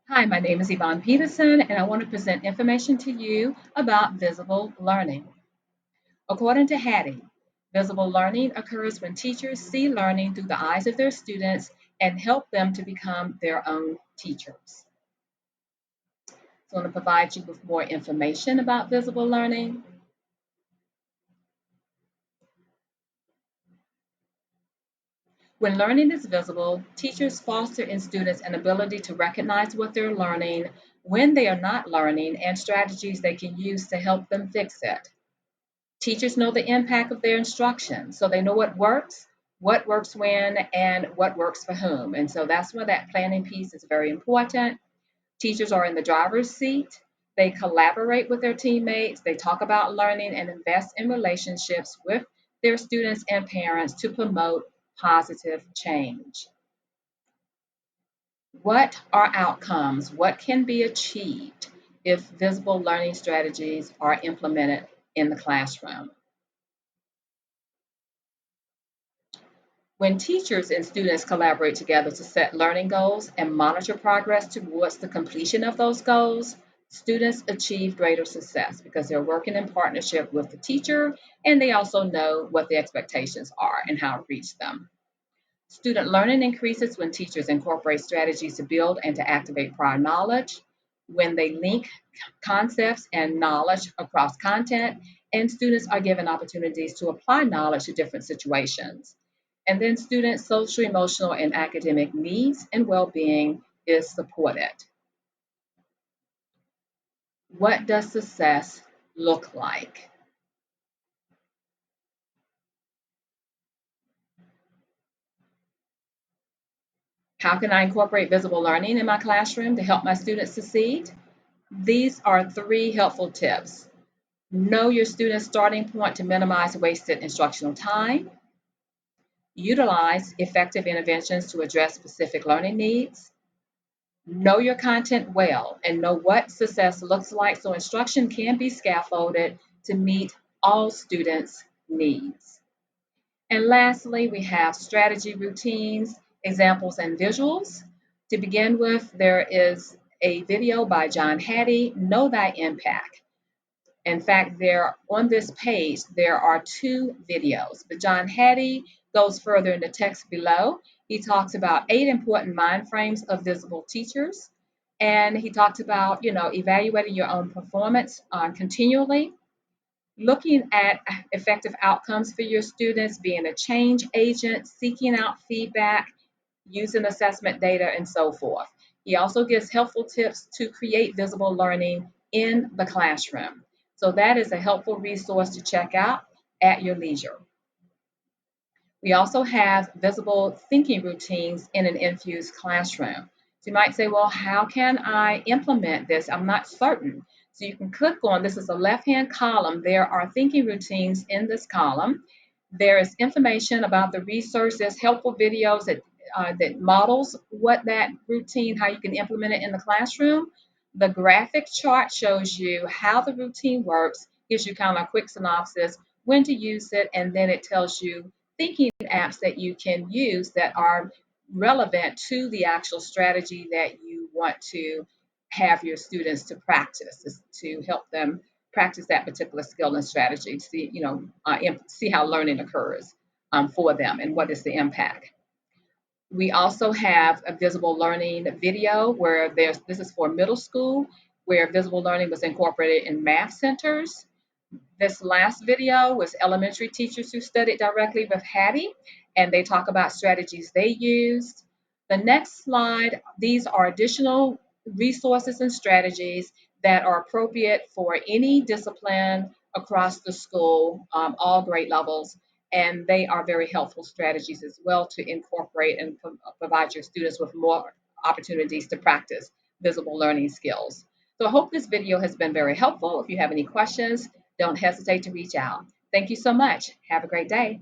Hi, my name is Yvonne Peterson, and I want to present information to you about visible learning. According to Hattie, visible learning occurs when teachers see learning through the eyes of their students and help them to become their own teachers. So I want to provide you with more information about visible learning. When learning is visible, teachers foster in students an ability to recognize what they're learning, when they are not learning, and strategies they can use to help them fix it. Teachers know the impact of their instruction, so they know what works when, and what works for whom. And so that's where that planning piece is very important. Teachers are in the driver's seat. They collaborate with their teammates. They talk about learning and invest in relationships with their students and parents to promote positive change. What are outcomes? What can be achieved if visible learning strategies are implemented in the classroom? When teachers and students collaborate together to set learning goals and monitor progress towards the completion of those goals, students achieve greater success because they're working in partnership with the teacher and they also know what the expectations are and how to reach them. Student learning increases when teachers incorporate strategies to build and to activate prior knowledge, when they link concepts and knowledge across content, and students are given opportunities to apply knowledge to different situations. And then students' social, emotional, and academic needs and well being is supported. What does success look like? How can I incorporate visible learning in my classroom to help my students succeed? These are three helpful tips. Know your student's starting point to minimize wasted instructional time. Utilize effective interventions to address specific learning needs. Know your content well and know what success looks like so instruction can be scaffolded to meet all students' needs. And lastly, we have strategy routines, examples, and visuals. To begin with, there is a video by John Hattie, Know Thy Impact. In fact, there on this page, there are two videos, but John Hattie goes further in the text below. He talks about 8 important mind frames of visible teachers. And he talks about, evaluating your own performance continually, looking at effective outcomes for your students, being a change agent, seeking out feedback, using assessment data, and so forth. He also gives helpful tips to create visible learning in the classroom. So that is a helpful resource to check out at your leisure. We also have visible thinking routines in an infused classroom. So you might say, well, how can I implement this? I'm not certain. So you can click on, this is a left-hand column. There are thinking routines in this column. There is information about the research. There's helpful videos that models what that routine, how you can implement it in the classroom. The graphic chart shows you how the routine works, gives you kind of a quick synopsis, when to use it, and then it tells you thinking apps that you can use that are relevant to the actual strategy that you want to have your students to practice, to help them practice that particular skill and strategy, see, see how learning occurs for them and what is the impact. We also have a visible learning video where this is for middle school, where visible learning was incorporated in math centers. This last video was elementary teachers who studied directly with Hattie, and they talk about strategies they used. The next slide, these are additional resources and strategies that are appropriate for any discipline across the school, all grade levels, and they are very helpful strategies as well to incorporate and provide your students with more opportunities to practice visible learning skills. So I hope this video has been very helpful. If you have any questions, don't hesitate to reach out. Thank you so much. Have a great day.